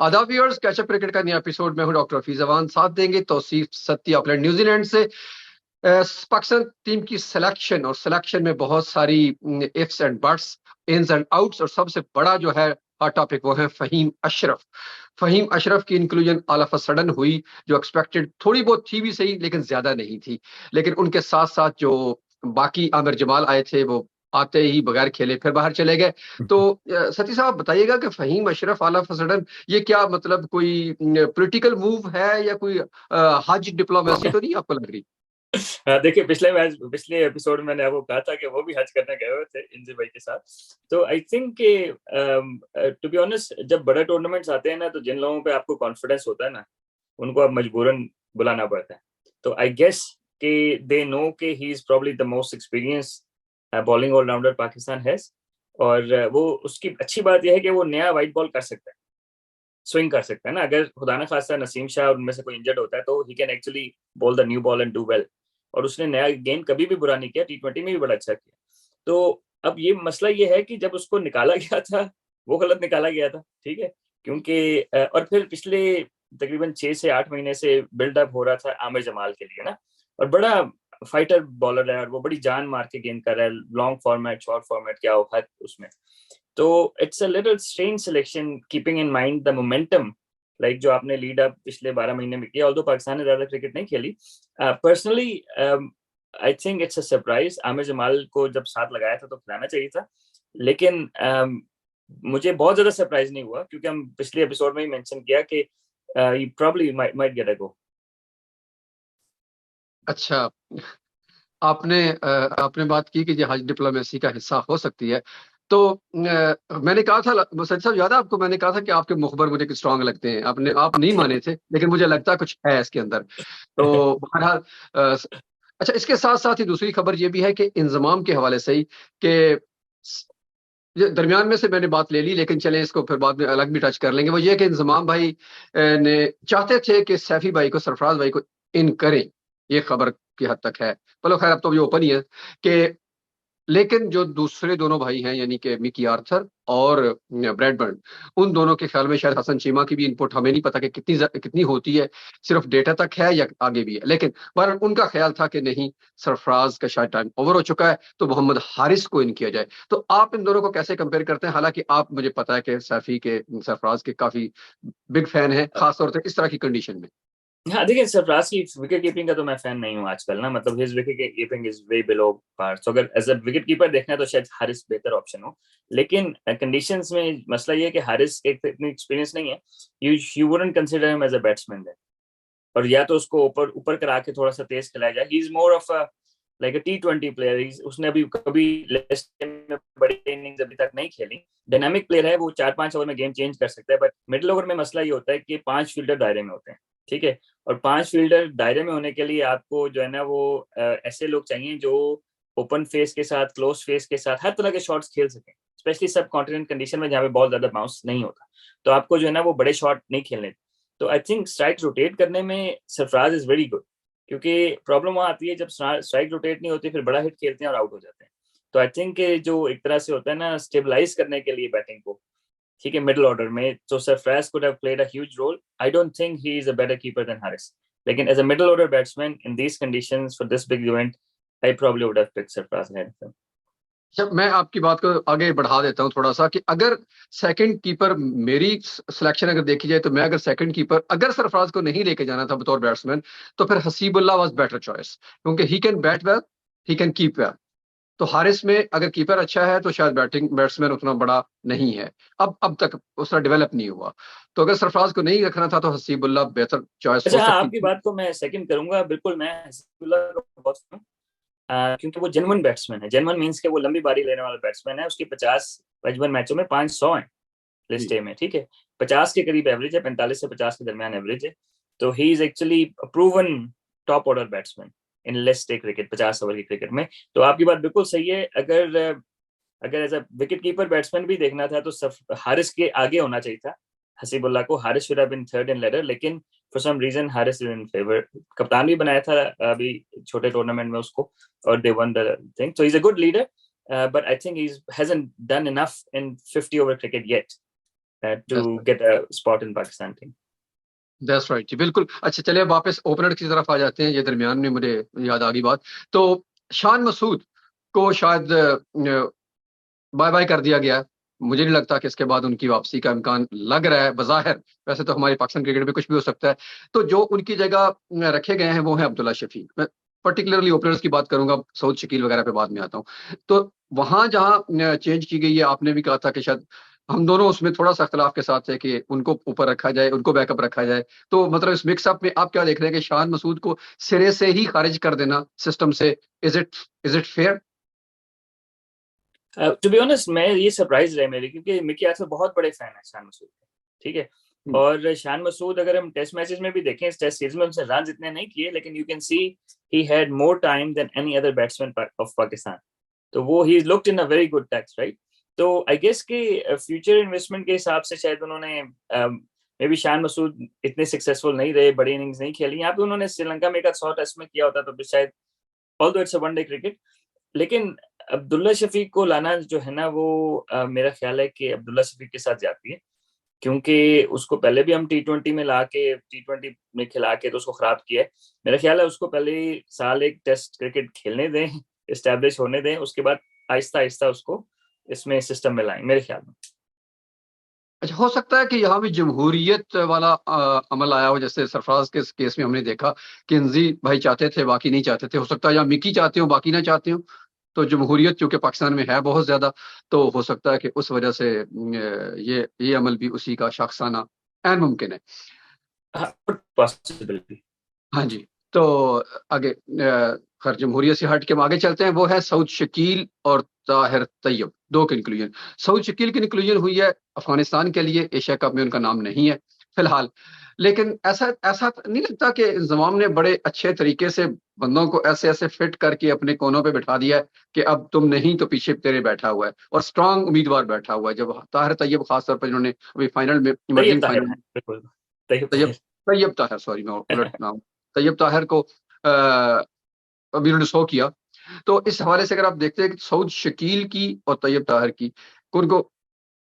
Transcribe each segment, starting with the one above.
आदाब viewers, catch up cricket का नया एपिसोड में हूं डॉक्टर हफीज अवान। साथ देंगे तौसीफ सत्ती ऑकलैंड न्यूजीलैंड से। पाकिस्तान टीम की सिलेक्शन और सिलेक्शन में बहुत सारी ifs and buts, ins and outs, और सबसे बड़ा जो है हॉट टॉपिक वो है फ़हीम अशरफ। फ़हीम अशरफ की inclusion all of a sudden हुई, जो एक्सपेक्टेड थोड़ी बहुत थी भी सही, लेकिन ज्यादा नहीं थी। लेकिन उनके साथ साथ जो बाकी आमिर जमाल आए थे वो आते ही बगैर खेले फिर बाहर चले गए। तो सती साहब बताइएगा कि Faheem Ashraf all of a sudden ये क्या मतलब, कोई पॉलिटिकल मूव है या कोई हज डिप्लोमेसी तो नहीं आपको लग रही? देखिए, पिछले एपिसोड में मैंने आपको कहा था कि वो भी हज करने गए हुए थे इंजी भाई के साथ। तो I think to be honest, जब बड़े टूर्नामेंट्स आते हैं ना, तो जिन लोगों पे आपको कॉन्फिडेंस होता है ना, उनको आप मजबूरन बुलाना पड़ता है। तो आई गेस कि दे नो कि he is probably the most experience bowling allrounder Pakistan has. और वो उसकी अच्छी बात यह है कि वो नया वाइट बॉल कर सकता है, स्विंग कर सकता है ना। अगर खुदा ना खास्ता नसीम शाह और उनमें से कोई इंजर्ड होता है तो he can actually ball the new ball and do well. और उसने नया गेंद कभी भी बुरा नहीं किया, टी20 में भी बड़ा अच्छा किया। तो अब ये मसला ये है कि जब उसको निकाला गया था, वो गलत निकाला गया था, ठीक है। क्योंकि और फिर पिछले तकरीबन 6 से 8 महीने से बिल्डअप हो रहा था आमिर जमाल के लिए ना। और बड़ा फाइटर बॉलर है और वो बड़ी जान मार के गेंद कर रहा है, लॉन्ग फॉर्मेट शॉर्ट फॉर्मेट क्या हो हर उसमें। तो it's a little strange selection keeping in mind the momentum, like जो आपने लीड अप पिछले 12 महीने में किया। ऑल्दो पाकिस्तान ने ज्यादा क्रिकेट नहीं खेली। Personally I think it's a surprise. Aamir Jamal को जब साथ लगाया था तो खिलाना चाहिए था, लेकिन मुझे बहुत ज्यादा सरप्राइज नहीं हुआ, क्योंकि हम पिछले एपिसोड में ही मेंशन किया कि you probably might get a go. अच्छा, आपने बात की कि ये हज डिप्लोमेसी का हिस्सा हो सकती है। तो मैंने कहा था, सच साहब याद है आपको, मैंने कहा था कि आपके मुखबर मुझे स्ट्रांग लगते हैं। आप नहीं माने थे, लेकिन मुझे लगता है कुछ है इसके अंदर। तो बहरहाल अच्छा, इसके साथ साथ ही दूसरी खबर ये भी है कि इंजमाम के हवाले से ही कि ये दरमियान में से मैंने बात ले ली, लेकिन चले इसको फिर बाद में अलग भी टच कर लेंगे। वो ये कि इंजमाम भाई ने चाहते थे कि सैफी भाई को, सरफराज भाई को इन करें। ये खबर की हद तक है। चलो खैर, अब तो ये ओपन ही है कि, लेकिन जो दूसरे दोनों भाई हैं यानी कि मिकी आर्थर और ब्रैडबर्न, उन दोनों के ख्याल में शायद हसन चीमा की भी इनपुट हमें नहीं पता कि कितनी होती है, सिर्फ डेटा तक है या आगे भी है। लेकिन बहरहाल उनका ख्याल था कि नहीं, सरफराज का शायद टाइम ओवर हो चुका है, तो मोहम्मद हारिस को इन किया जाए। तो आप इन दोनों को कैसे कंपेयर करते हैं? हालांकि आप, मुझे पता है कि सैफी के, सरफराज के काफी बिग फैन है, खासतौर से इस तरह की कंडीशन में। हाँ, देखिए, सरफराज की विकेट कीपिंग का तो मैं फैन नहीं हूँ आजकल ना। मतलब his wicket keeping is way below par. तो अगर एज अ विकेट कीपर देखना है तो शायद हारिस बेहतर ऑप्शन हो। लेकिन कंडीशंस में मसला ये है कि हारिस एक तो इतनी एक्सपीरियंस नहीं है। You wouldn't consider him as a batsman then. और या तो उसको ऊपर ऊपर करा के थोड़ा सा तेज खिलाया जाए। He is more of a like a T20 player. उसने अभी कभी लिस्ट में बड़ी इनिंग्स अभी तक नहीं खेली। डायनामिक प्लेयर है वो, 4-5 ओवर में गेम चेंज कर सकता है। बट मिडिल ओवर में मसला ये होता है कि 5 फील्डर दायरे में होते हैं, ठीक है। और 5 फील्डर दायरे में होने के लिए आपको जो है ना वो ऐसे लोग चाहिए जो ओपन फेस के साथ, क्लोज फेस के साथ हर तरह के शॉट्स खेल सकें, स्पेशली सब कॉन्टिनेंट कंडीशन में जहाँ पे बॉल ज्यादा बाउंस नहीं होता। तो आपको जो है ना वो बड़े शॉट नहीं खेलने। तो आई थिंक स्ट्राइक रोटेट करने में सरफराज इज वेरी गुड, क्योंकि प्रॉब्लम वहां आती है जब स्ट्राइक रोटेट नहीं होती, फिर बड़ा हिट खेलते हैं और आउट हो जाते हैं। तो आई थिंक जो एक तरह से होता है ना स्टेबलाइज करने के लिए बैटिंग को, ठीक है, मिडिल ऑर्डर में, तो Sarfaraz could have played a huge role. I don't think he is a better keeper than Haris, लेकिन as a middle order batsman in these conditions for this big event, I probably would have picked Sarfaraz ahead. जब मैं आपकी बात को आगे बढ़ा देता हूं थोड़ा सा, कि अगर सेकंड कीपर, मेरी सिलेक्शन अगर देखी जाए, तो मैं अगर सेकंड कीपर, अगर सरफराज को नहीं लेके जाना था बतौर बैट्समैन, तो फिर हसीबुल्लाह वाज बेटर चॉइस, क्योंकि he can bat well, he can keep well. तो हारिस में अगर कीपर अच्छा है तो शायद बैट्समैन उतना बड़ा नहीं है, अब तक उसका डेवलप नहीं हुआ। तो अगर सरफराज को नहीं रखना था तो हसीबुल्लाह बेहतर चॉइस हो अच्छा, हाँ, सकती आपकी थी। बात को मैं सेकंड करूंगा बिल्कुल। मैं हसीबुल्लाह को बहुत हूँ, क्योंकि वो जेन्युइन बैट्समैन है। जेन्युइन मींस के वो लंबी बारी लेने वाला बैट्समैन है। उसकी 50-55 मैचों में 500 है लिस्ट जी। ए में, ठीक है। 50 के करीब एवरेज है, 45 से 50 के दरमियान एवरेज है। तो he is actually proven top order batsman in list A cricket, 50 over की क्रिकेट में। तो आपकी बात बिल्कुल सही है। अगर अगर as a wicket keeper batsman भी देखना था तो हारिस के आगे होना चाहिए था हसीबुल्लाह को। Haris should have been third in ladder, लेकिन for some reason Haris is in favour. कप्तान भी बनाया था अभी छोटे टूर्नामेंट में उसको, और they won the thing. So he is a good leader, but I think he hasn't done enough in 50 over cricket yet. to get a spot in Pakistan team. That's right ji, बिल्कुल। अच्छा चलिए वापस opener की तरफ आ जाते हैं, ये दरमियान में मुझे याद आ गई बात। तो शान मसूद को शायद बाय बाय कर दिया गया। मुझे नहीं लगता कि इसके बाद उनकी वापसी का इम्कान लग रहा है बज़ाहिर। वैसे तो हमारी पाकिस्तान क्रिकेट में कुछ भी हो सकता है। तो जो उनकी जगह रखे गए हैं वो है अब्दुल्ला शफीक। मैं पर्टिकुलरली ओपनर्स की बात करूंगा, सऊद शकील वगैरह पे बाद में आता हूँ। तो वहां जहां चेंज की गई है, आपने भी कहा था कि शायद हम दोनों उसमें थोड़ा सा इख्तलाफ के साथ है कि उनको ऊपर रखा जाए, उनको बैकअप रखा जाए। तो मतलब इस मिक्सअप में आप क्या देख रहे हैं कि शान मसूद को सिरे से ही खारिज कर देना सिस्टम से, is it fair? To be honest मैं ये सरप्राइज रहे मेरे, क्योंकि मिकी आसिफ बहुत बड़े फैन है शान मसूद के, ठीक है। और शान मसूद अगर हम टेस्ट मैचेस में भी देखें, इस टेस्ट सीरीज में उनसे रन इतने नहीं किए, लेकिन you can see he had more time than any other batsman of Pakistan. तो वो he looked in a very good touch, right. तो आई गेस कि फ्यूचर इन्वेस्टमेंट के हिसाब से शायद उन्होंने मे बी शान मसूद इतने सक्सेसफुल नहीं रहे, बड़ी इनिंग्स नहीं खेली। यहाँ पे उन्होंने श्रीलंका में एक 100 टेस्ट में किया होता तो शायद, although it's a one day cricket, लेकिन अब्दुल्ला शफीक को लाना जो है ना वो मेरा ख्याल है कि अब्दुल्ला शफीक के साथ जाती है, क्योंकि उसको पहले भी हम टी20 में ला के, टी20 में खिला के तो उसको खराब किया है। मेरा ख्याल है उसको पहले साल एक टेस्ट क्रिकेट खेलने दें, एस्टेब्लिश होने दें, उसके बाद आहिस्ता आहिस्ता उसको इसमें सिस्टम में लाएं, मेरे ख्याल में। अच्छा, हो सकता है कि यहाँ भी जमहूरियत वाला अमल आया हो, जैसे सरफराज के केस में हमने देखा कि इंजी भाई चाहते थे बाकी नहीं चाहते थे। हो सकता है या मिकी चाहते हो बाकी ना चाहते हो। तो जमहूरियत चूंकि पाकिस्तान में है बहुत ज्यादा, तो हो सकता है कि उस वजह से ये अमल भी उसी का शख्साना ऐन मुमकिन है। पॉसिबिलिटी। हाँ जी। तो आगे खैर जमहूरियत से हट के हम आगे चलते हैं, वो है सऊद शकील और ताहिर तैयब, दो की इंक्लूजन। सऊद शकील की इंक्लूजन हुई है अफगानिस्तान के लिए, एशिया कप में उनका नाम नहीं है फिलहाल। लेकिन ऐसा ऐसा नहीं लगता कि इंजमाम ने बड़े अच्छे तरीके से बंदों को ऐसे ऐसे फिट करके अपने कोनों पे बैठा दिया है कि अब तुम नहीं तो पीछे तेरे बैठा हुआ है, और स्ट्रांग उम्मीदवार बैठा हुआ है। जब ताहिर तैयब खासतौर पर जिन्होंने अभी फाइनल में, तैयब इमर्जिंग ताहिर फाइनल, है, बिल्कुल तैयब तैयब ताहिर। तैयब ताहिर, सॉरी मैं उलट नाम, तैयब ताहिर को अभी उन्होंने 100 किया। तो इस हवाले से अगर आप देखते हैं कि सऊद शकील की और तैयब ताहिर की, उनको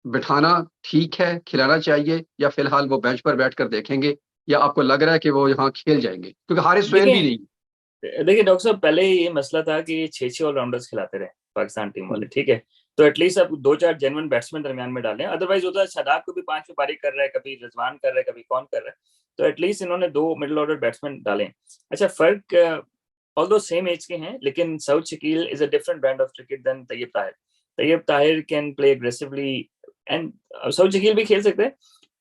बिठाना ठीक है, खिलाना चाहिए, या फिलहाल वो बेंच पर बैठकर देखेंगे, या आपको लग रहा है कि वो यहाँ खेल जाएंगे क्योंकि हारिस सोहेल भी देखिए नहीं? देखिए डॉक्टर साहब, पहले ये मसला था कि 6-6 ऑलराउंडर्स खिलाते रहे पाकिस्तान टीम वाले, हम्म, ठीक है। तो एटलीस्ट अब 2-4 जेन्युइन बैट्समैन दरमियान में डालें, अदरवाइज होता है शादाब को भी 5 में पारी कर रहा है, कभी रिजवान कर रहा है, कभी कौन कर रहा है। तो एटलीस्ट इन्होंने 2 मिडिल ऑर्डर बैट्समैन डालें। अच्छा, फर्क ऑल्दो सेम एज के हैं, लेकिन Saud Shakeel is a different brand of cricket than Tayyab Tahir. Tayyab Tahir can play aggressively and Saud Shakeel भी खेल सकते हैं,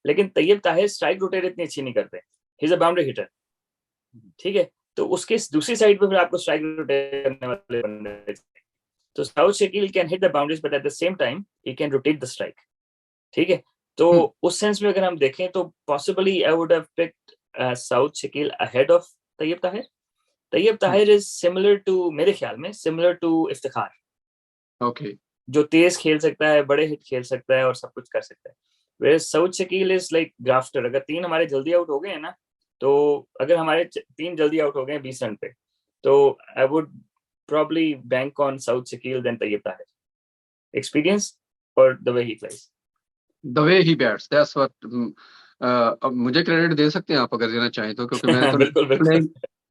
लेकिन तैयब ताहिर स्ट्राइक रोटेट इतनी अच्छी नहीं करते। He is a boundary hitter, ठीक है। तो उसके दूसरी साइड पे फिर आपको स्ट्राइक रोटेट करने वाले बंदे चाहिए। तो south Shakeel can hit the boundaries but at the same time he can rotate the strike, ठीक है। तो हम्म, उस सेंस में अगर हम देखें तो possibly I would have picked Saud Shakeel ahead of Tayyab Tahir. Tayyab hmm, Tahir is similar to, मेरे ख्याल में सिमिलर टू इफ्तिखार, ओके। जो तेज खेल सकता है, बड़े हिट खेल सकता है और सब कुछ कर सकता है। वे साउथ शकील इज लाइक ग्राफ्टर। अगर 3 हमारे जल्दी आउट हो गए हैं ना, तो अगर हमारे 3 जल्दी आउट हो गए 20 रन पे, तो I would probably bank on Saud Shakil than Tayyib Tahir. Experience or the way he plays. The way he bats, that's what. अब मुझे क्रेडिट दे सकते हैं आप अगर देना चाहें तो, क्योंकि मैंने तो बिल्कुल बिल्कुल प्लेइंग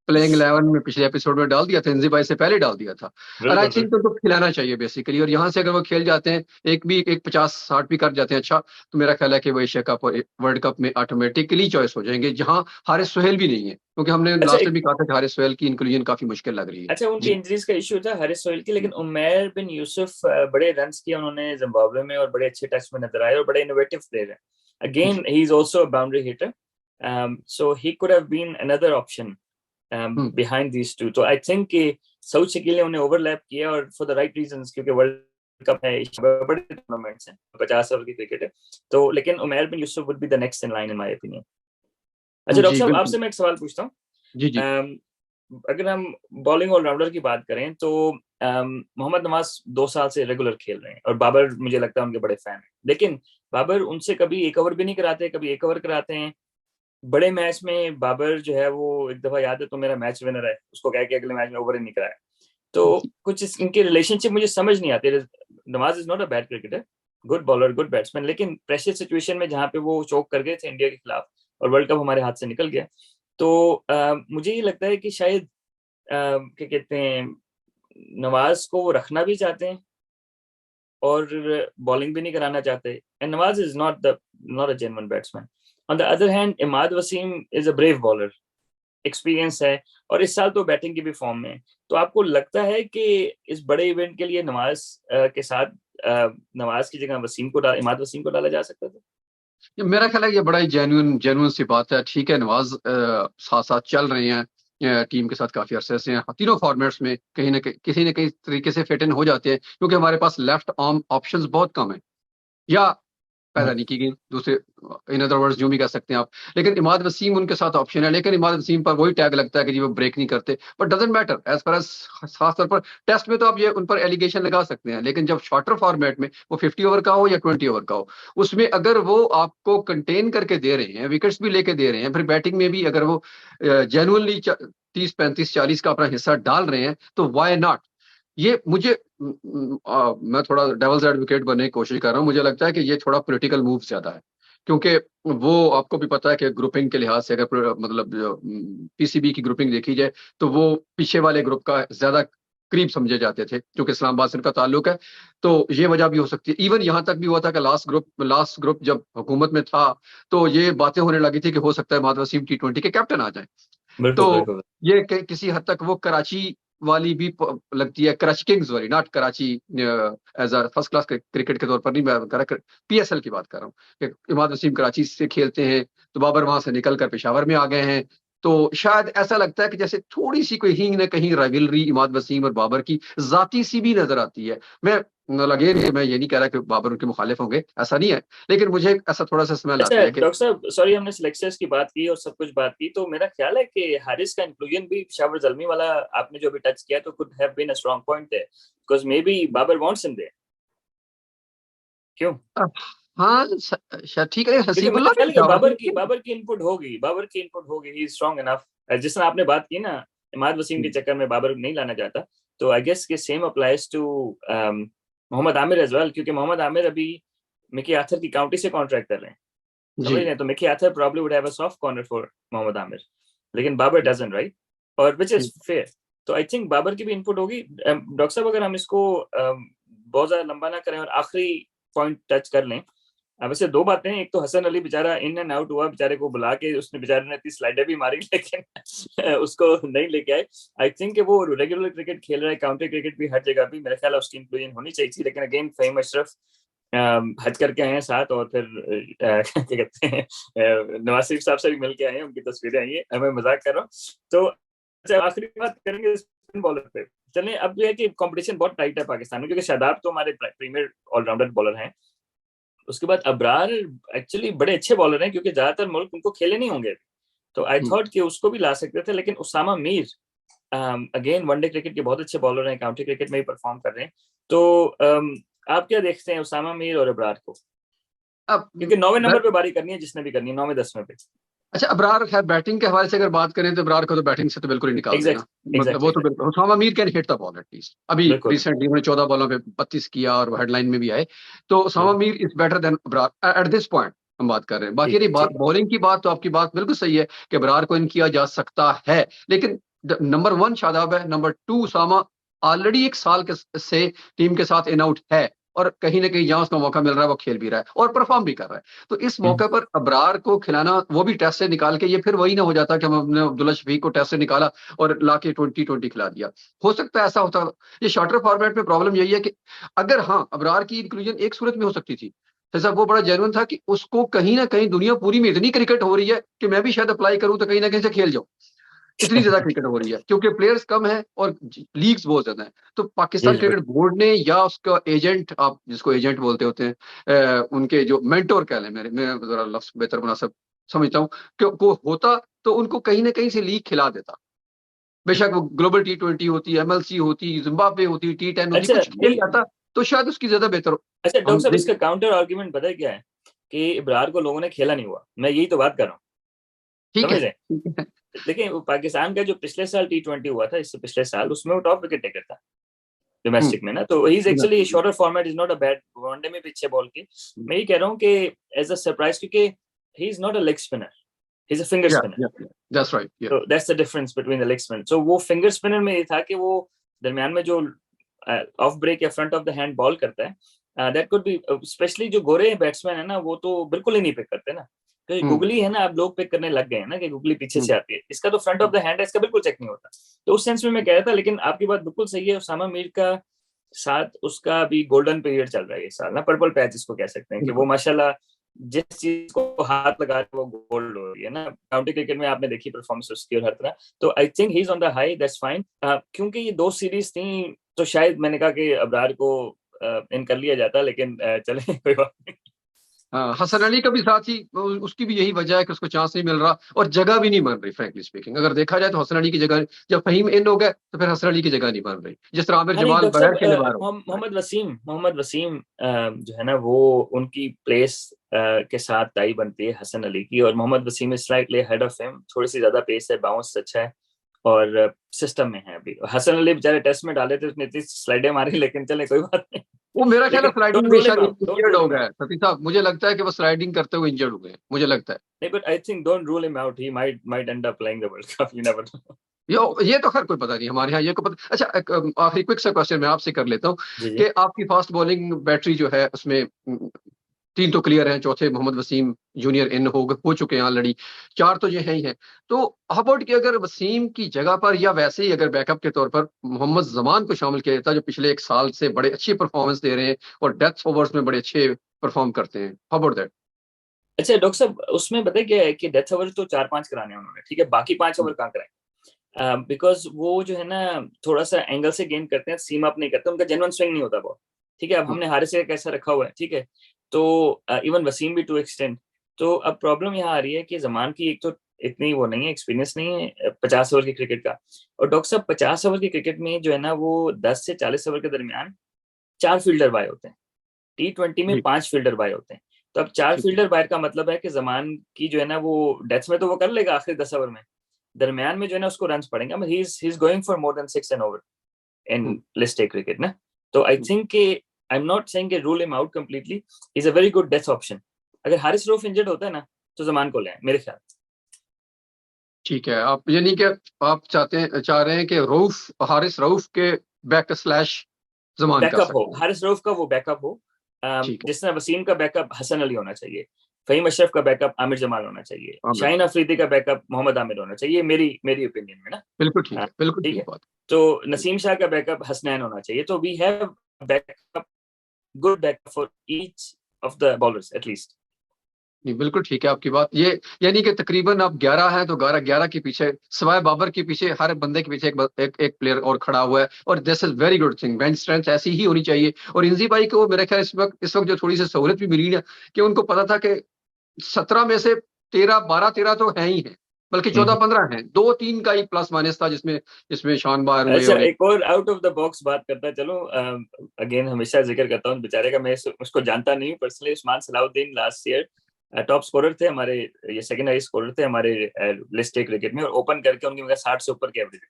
प्लेइंग 11 में पिछले एपिसोड में डाल दिया था, इंजी भाई से पहले डाल दिया था। और आई बिल्कुल थिंक बिल्कुल। उनको खिलाना चाहिए बेसिकली, और यहाँ से अगर वो खेल जाते हैं, एक 50-60 भी कर जाते हैं, अच्छा, तो मेरा ख्याल है कि वो एशिया कप और वर्ल्ड कप में ऑटोमेटिकली चॉइस हो जाएंगे, जहाँ हारिस सोहेल भी नहीं है, क्योंकि हमने अच्छा लास्ट में भी कहा था कि हारिस सोहेल की इंक्लूजन काफी मुश्किल लग रही है। अच्छा, उनकी जी। इंजरीज का इशू था हारिस सोहेल की, लेकिन उमैर बिन यूसुफ बड़े रन्स किए उन्होंने जिम्बाब्वे में और बड़े अच्छे टच में नजर आए और बड़े इनोवेटिव प्लेयर है। अगेन जी। He is also a boundary hitter, so he could have been another option hmm, behind these two. तो आई थिंक कि सऊद शकील ने उन्हें ओवरलैप किया और फॉर द राइट रीजंस, क्योंकि वर्ल्ड कप है, बड़े टूर्नामेंट्स हैं, 50 ओवर की क्रिकेट है। तो लेकिन Umair bin Yusuf would be the next in line in my opinion. अच्छा डॉक्टर जी साहब, बिल्कुल। आपसे मैं एक सवाल पूछता हूँ। जी जी। अगर हम बॉलिंग ऑलराउंडर की बात करें तो मोहम्मद नवाज 2 साल से रेगुलर खेल रहे हैं और बाबर मुझे लगता है उनके बड़े फैन हैं, लेकिन बाबर उनसे कभी एक ओवर भी नहीं कराते, कभी एक ओवर कराते हैं। बड़े मैच में बाबर जो है वो एक दफा याद है तो मेरा मैच विनर है उसको कह के अगले मैच में ओवर ही नहीं कराया। तो कुछ इनके रिलेशनशिप मुझे समझ नहीं आते। Nawaz is not a bad cricketer, good bowler, good batsman, लेकिन प्रेशर सिचुएशन में जहाँ पे वो चोक कर गए थे इंडिया के खिलाफ और वर्ल्ड कप हमारे हाथ से निकल गया, तो मुझे ये लगता है कि शायद क्या कहते हैं, नवाज को वो रखना भी चाहते हैं और बॉलिंग भी नहीं कराना चाहते, and Nawaz is not a genuine batsman. On the other hand Imad Wasim is a brave bowler, experience है, और इस साल तो बैटिंग की भी फॉर्म में है। तो आपको लगता है कि इस बड़े इवेंट के लिए नवाज के साथ नवाज की जगह इमाद वसीम को डाला जा सकता था? मेरा ख्याल है ये बड़ा ही जेन्युइन जेन्युइन सी बात है। ठीक है, नवाज साथ साथ चल रहे हैं टीम के साथ काफी अरसे से हैं, तीनों फॉर्मेट्स में कहीं ना कहीं किसी न कहीं तरीके से फिट इन हो जाते हैं, क्योंकि हमारे पास लेफ्ट आर्म ऑप्शंस बहुत कम है, या पैदा नहीं की गई दूसरे, इन अदर वर्ड्स जो भी कह सकते हैं आप। लेकिन इमाद वसीम उनके साथ ऑप्शन है, लेकिन इमाद वसीम पर वही टैग लगता है कि जी वो ब्रेक नहीं करते, but doesn't matter as far as. खासतौर पर टेस्ट में तो आप ये उन पर एलिगेशन लगा सकते हैं, लेकिन जब शॉर्टर फॉर्मेट में वो 50 ओवर का हो या 20 ओवर का हो, उसमें अगर वो आपको कंटेन करके दे रहे हैं, विकेट्स भी लेके दे रहे हैं, फिर बैटिंग में भी अगर वो जेन्युइनली 30 35 40 का अपना हिस्सा डाल रहे हैं, तो वाई नॉट। ये मुझे मैं थोड़ा डेविल्स एडवोकेट बनने की कोशिश कर रहा हूँ, मुझे लगता है कि ये थोड़ा पॉलिटिकल मूव ज्यादा है, क्योंकि वो आपको भी पता है कि ग्रुपिंग के लिहाज से अगर मतलब पीसीबी की ग्रुपिंग देखी जाए, तो वो पीछे वाले ग्रुप का ज्यादा करीब समझे जाते थे, क्योंकि इस्लामाबाद से उनका ताल्लुक है। तो ये वजह भी हो सकती है। इवन यहाँ तक भी हुआ था कि लास्ट ग्रुप जब हुकूमत में था, तो ये बातें होने लगी थी कि हो सकता है माद वसीम T20 के कैप्टन आ जाए। बिल्कुल तो बिल्कुल। ये किसी हद तक वो कराची वाली भी लगती है, कराची किंग्स वाली, not Karachi as a first class cricket के तौर पर नहीं, मैं कर रहा, पीएसएल की बात कर रहा हूँ कि इमाद वसीम कराची से खेलते हैं, तो बाबर वहां से निकल कर पेशावर में आ गए हैं। तो शायद ऐसा लगता है कि जैसे थोड़ी सी कोई हींग न कहीं राइवलरी इमाद वसीम और बाबर की जाती सी भी नजर आती है। मैं अगेन मैं ये नहीं कह रहा कि बाबर उनके मुखालिफ होंगे, ऐसा नहीं है, लेकिन मुझे ऐसा थोड़ा सा स्मेल अच्छा आती है कि डॉक्टर साहब, सॉरी, हमने सिलेक्शंस की बात की और सब कुछ बात की, तो मेरा ख्याल है कि हारिस का इंक्लूजन भी पेशावर जल्मी वाला आपने जो अभी टच किया, तो could have been a strong point there, because maybe Babar wants him there. क्यों? अब हाँ, शायद ठीक है, क्योंकि मेरा हसीबुल्लाह भी ख्याल है कि पेशावर बाबर की इनपुट होगी, ही इज स्ट्रांग इनफ। जिस तरह आपने बात की ना, इमाद वसीम के से। चक्कर में बाबर नहीं लाना चाहता, तो आई गेस के same applies to Mohammad Amir as well, क्योंकि मोहम्मद आमिर अभी मिकी आर्थर की काउंटी से कॉन्ट्रैक्ट कर रहे हैं, समझ रहे जी हैं? तो Mickey Arthur probably would have a soft corner for Mohammad Amir, लेकिन बाबर डजंट, राइट? और व्हिच इज फेयर। तो आई थिंक बाबर की भी इनपुट होगी। डॉक्टर साहब, अगर हम इसको बहुत ज्यादा लंबा ना करें और आखिरी पॉइंट टच कर लें, वैसे दो बातें हैं। एक तो हसन अली बेचारा इन एंड आउट हुआ, बेचारे को बुला के उसने बेचारे ने 30 स्लाइडें भी मारी, लेकिन उसको नहीं लेके आए। आई थिंक वो रेगुलर क्रिकेट खेल रहा है, काउंटी क्रिकेट भी हर जगह भी, मेरा ख्याल है उसकी इंक्लूजन होनी चाहिए थी। लेकिन अगेन फहीम अशरफ हज करके आए हैं साथ, और फिर क्या कहते हैं, नवाज शरीफ साहब से भी मिल के आए हैं, उनकी तस्वीरें आई हैं। मैं मजाक कर रहा हूँ। तो अच्छा, आखिरी बात करेंगे स्पिन बॉलर पे। चलिए, अब ये है कि कंपटीशन बहुत टाइट है पाकिस्तान में, क्योंकि शादाब तो हमारे प्रीमियर ऑलराउंडर बॉलर हैं। उसके बाद अबरार एक्चुअली बड़े अच्छे बॉलर हैं, क्योंकि ज्यादातर मुल्क उनको खेले नहीं होंगे, तो आई थॉट कि उसको भी ला सकते थे। लेकिन Usama Mir again one day cricket के बहुत अच्छे बॉलर हैं, काउंटी क्रिकेट में भी परफॉर्म कर रहे हैं। तो आप क्या देखते हैं उसामा मीर और अबरार को? अब क्योंकि 9वें नंबर पे बारी करनी है जिसने भी करनी है, 9वें 10वें पे। अच्छा, अबरार खैर बैटिंग के हवाले से अगर बात करें, तो अबरार को तो बैटिंग से तो बिल्कुल ही निकाल देना, एग्जैक्टली मतलब वो एग्जैक्टली तो एग्जैक्टली। बिल्कुल। Usama Mir can hit the ball at least, अभी बिल्कुल रिसेंटली उन्होंने 14 बॉलों पे 32 किया और हेडलाइन में भी आए। तो उसामा बिल्कुल। Mir is better than Abrar at this point, हम बात कर रहे हैं। बाकी ठीक रही है बात ठीक है। बॉलिंग की बात, तो आपकी बात बिल्कुल सही है कि अबरार को इन किया जा सकता है, लेकिन नंबर 1 शादाब है, नंबर 2 उसामा ऑलरेडी एक साल के से टीम के साथ इन आउट है, और कहीं ना कहीं जहां उसको मौका मिल रहा है वो खेल भी रहा है और परफॉर्म भी कर रहा है। तो इस मौके पर अबरार को खिलाना, वो भी टेस्ट से निकाल के, ये फिर वही ना हो जाता कि हमने अब्दुल्ला शफीक को टेस्ट से निकाला और लाके 2020 खिला दिया। हो सकता है ऐसा होता। ये शॉर्टर फॉर्मेट में प्रॉब्लम यही है कि अगर हाँ, अबरार की इंक्लूजन एक सूरत में हो सकती थी, जैसा वो बड़ा जेन्युइन था कि उसको कहीं ना कहीं दुनिया पूरी में इतनी क्रिकेट हो रही है कि मैं भी शायद अप्लाई करूं तो कहीं ना कहीं से खेल जाऊं, इतनी ज्यादा क्रिकेट हो रही है, क्योंकि प्लेयर्स कम है और लीग्स बहुत ज्यादा है। तो जी पाकिस्तान जी क्रिकेट बोर्ड ने या उसका एजेंट, आप जिसको एजेंट बोलते होते हैं, उनके जो मेंटोर कह लें, मैं जरा लफ्ज बेहतर मुनासिब समझता हूँ कि वो होता, तो उनको कहीं ना कहीं से लीग खिला देता। बेशक वो ग्लोबल T20 होती, एमएलसी होती, जिम्बाब्वे होती, T10 होती, अच्छा कुछ खेल नहीं। जाता, तो शायद उसकी ज्यादा बेहतर अच्छा डॉक्टर हम साहब, देख। इसका काउंटर आर्ग्यूमेंट पता है क्या है? कि इब्रार को लोगों ने खेला नहीं हुआ, मैं यही तो बात कर रहा हूँ, ठीक है, समझ रहे हैं? ठीक है। देखिए, वो पाकिस्तान का जो पिछले साल T20 हुआ था, इससे पिछले साल, उसमें वो टॉप विकेट टेकर था। डोमेस्टिक में ना, तो he is actually shorter format is not a bad, one day में पीछे बॉल के मैं ये कह रहा हूँ कि एज अ सरप्राइज, क्योंकि he is not a leg spinner, he is a finger spinner, that's right, so that's the difference between the leg spinner. So वो फिंगर स्पिनर में ये था कि वो दरमियान में जो ऑफ ब्रेक या front of the hand ball करता है, दैट कुड बी, स्पेशली जो गोरे बैट्समैन है ना वो तो बिल्कुल ही नहीं पिक करते ना, क्योंकि गुगली है ना, अब लोग पिक करने लग गए हैं ना कि गुगली पीछे से आती है, इसका तो फ्रंट ऑफ द हैंड है, इसका बिल्कुल चेक नहीं होता। तो उस सेंस में मैं कह रहा था, लेकिन आपकी बात बिल्कुल सही है, उसामा मीर का साथ उसका अभी गोल्डन पीरियड चल रहा है इस साल ना, पर्पल पैच इसको कह सकते हैं, कि वो माशाल्लाह जिस चीज को हाथ लगा रहे वो गोल्ड हो रही है ना, काउंटी क्रिकेट में आपने देखी परफॉर्मेंस उसकी और हर तरह, तो I think he is on the high, that's fine. क्योंकि ये 2 सीरीज थी तो शायद मैंने कहा कि अबरार को इन कर लिया जाता, लेकिन चले कोई बात नहीं। हसन अली का भी साथ ही, उसकी भी यही वजह है कि उसको चांस नहीं मिल रहा और जगह भी नहीं बन रही, फ्रैंकली स्पीकिंग। अगर देखा जाए तो हसन अली की जगह, जब फहीम इन हो गए तो फिर हसन अली की जगह नहीं बन रही, जिस तरह आमिर जमाल बगैर खेले बाहर हो। मोहम्मद वसीम जो है ना, वो उनकी प्लेस के साथ टाई बनती है हसन अली की, और Mohammad Wasim is slightly head of him, थोड़ी सी ज्यादा पेस है, बाउंस अच्छा है और सिस्टम में है। अभी हसन अली बेचारे टेस्ट में डाले थे, उसने इतनी स्लाइडें मारी, लेकिन चले कोई बात नहीं। वो मेरा ख्याल है स्लाइडिंग डोंट में रूल हिम शायद आउट, डोंट इंजर्ड रूल हो हिम गया आउट। है सतीश साहब, मुझे लगता है कि वो स्लाइडिंग करते हुए इंजर्ड हो गए, मुझे लगता है। नहीं, but I think don't rule him out, he might and up playing the world cup, you never know. ये तो खैर कोई पता नहीं, हमारे यहाँ ये को पता। अच्छा, आखिरी क्विक सा क्वेश्चन मैं आपसे कर लेता हूँ जी जी। कि आपकी फास्ट बॉलिंग बैटरी जो है उसमें 3 तो क्लियर हैं, चौथे मोहम्मद वसीम जूनियर इन हो चुके हैं ऑलरेडी, 4 तो ये हैं ही हैं। तो अबाउट कि अगर वसीम की जगह पर या वैसे ही अगर बैकअप के तौर पर मोहम्मद जमान को शामिल किया जाता, जो पिछले 1 साल से बड़े अच्छी परफॉर्मेंस दे रहे हैं और डेथ ओवर्स में बड़े अच्छे परफॉर्म करते हैं, अबाउट दैट? अच्छा डॉक्टर साहब, उसमें पता है क्या है कि डेथ ओवर तो 4-5 कराने हैं उन्होंने, ठीक है, बाकी 5 ओवर कहाँ कराए, बिकॉज वो जो है ना थोड़ा सा एंगल से गेन करते हैं, सीम अप नहीं करते, उनका जेन्युइन स्विंग नहीं होता बहुत, ठीक है। अब हमने हारिस का कैसा रखा हुआ है, ठीक है, तो इवन वसीम भी टू एक्सटेंड। तो अब प्रॉब्लम यहाँ आ रही है कि जमान की एक तो इतनी वो नहीं है, एक्सपीरियंस नहीं है 50 ओवर की क्रिकेट का, और डॉक्टर साहब 50 ओवर की क्रिकेट में जो है ना वो 10 से 40 ओवर के दरमियान 4 फील्डर बाय होते हैं, T20 में 5 फील्डर बाय होते हैं। तो अब 4 फील्डर बाय का मतलब है कि जमान की जो है ना वो डेथ में तो वो कर लेगा आखिरी 10 ओवर में, दरमियान में जो है ना उसको रन्स पड़ेंगे, he is going for more than 6 an over in list A cricket ना। तो I think I am not saying कि rule him out completely, is a very good death option. अगर हारिस रऊफ इंजर्ड होता है ना तो जमान को ले आए मेरे ख्याल। ठीक है, आप यानी कि आप चाह रहे हैं कि हारिस रऊफ के बैक स्लैश जमान कर बैकअप हो, सकते हैं। हारिस रऊफ का वो बैकअप हो, ठीक है, जिस तरह वसीम का बैकअप हसन अली होना चाहिए, फहीम अशरफ का बैकअप आमिर जमाल होना चाहिए, आमिर, शाहीन अफरीदी का बैकअप मोहम्मद आमिर होना चाहिए, मेरी ओपिनियन में ना। बिल्कुल ठीक है, बिल्कुल ठीक ठीक है, बात। तो नसीम शाह का बैकअप हसनैन होना चाहिए, तो we have backup, good backup for each of the bowlers at least. नहीं, बिल्कुल ठीक है आपकी बात। ये यानी कि तकरीबन आप 11 हैं तो 11 के पीछे, सिवाय बाबर के पीछे, हर बंदे के पीछे एक प्लेयर और खड़ा हुआ है, और this is very good thing. Bench strength ऐसी ही होनी चाहिए। और इंजी भाई को मेरे ख्याल इस वक्त जो थोड़ी सी सहूलत भी मिली है कि उनको पता था कि 17 में से 13 तो है ही है, बल्कि 14-15 हैं, 2-3 का ही प्लस माइनस था जिसमें जिसमें शान बाहर हुए अच्छा, और एक और आउट ऑफ द बॉक्स बात करता है, चलो अगेन हमेशा जिक्र करता हूँ बेचारे का, मैं उसको जानता नहीं हूँ personally, Usman Salahuddin last year top scorer थे हमारे, ये सेकंड हाईएस्ट स्कोरर थे हमारे लिस्ट ए क्रिकेट में, और ओपन करके उनकी मगर 60 से ऊपर की एवरेज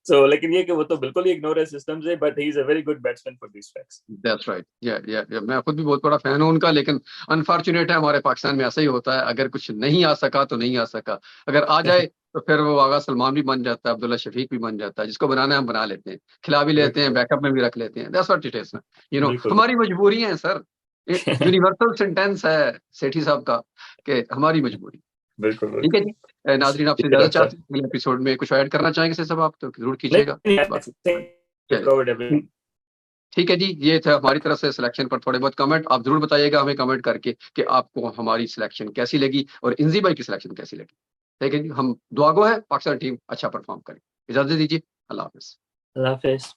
सो लेकिन ये कि वो तो बिल्कुल ही इग्नोर है सिस्टम से, but he is a very good batsman for this facts. That's right, या मैं खुद भी बहुत बड़ा फैन हूं उनका, लेकिन अनफॉर्चुनेट है, हमारे पाकिस्तान में ऐसा ही होता है, अगर कुछ नहीं आ सका तो नहीं आ सका, अगर आ जाए तो फिर वो आगा सलमान भी बन जाता है, अब्दुल्ला शफीक भी बन जाता है, जिसको बनाना है हम बना लेते हैं, खिला भी लेते हैं, बैकअप में भी रख लेते हैं। दैट्स व्हाट इट इज, बिल्कुल हमारी मजबूरी है सर। यूनिवर्सल सेंटेंस है सेठी साहब का कि हमारी मजबूरी। बिल्कुल ठीक है बिल्कुल। जी, नाजरीन आपसे ठीक है ज्यादा डॉक्टर चाहते साहब, हैं अगले एपिसोड में कुछ ऐड करना चाहेंगे से सब आप तो जरूर नहीं कीजिएगा। नहीं, आई बाकी थिंक वी कवर्ड चलिए, एवरीथिंग। ठीक है जी, ये था हमारी तरफ से सिलेक्शन पर थोड़े बहुत कमेंट। आप जरूर बताइएगा हमें कमेंट करके कि आपको हमारी सिलेक्शन कैसी लगी और इंजी भाई की सिलेक्शन कैसी लगी। ठीक है जी, हम दुआ गो है पाकिस्तान टीम अच्छा परफॉर्म करे। इजाजत दीजिए, अल्लाह हाफिज। अल्लाह हाफिज।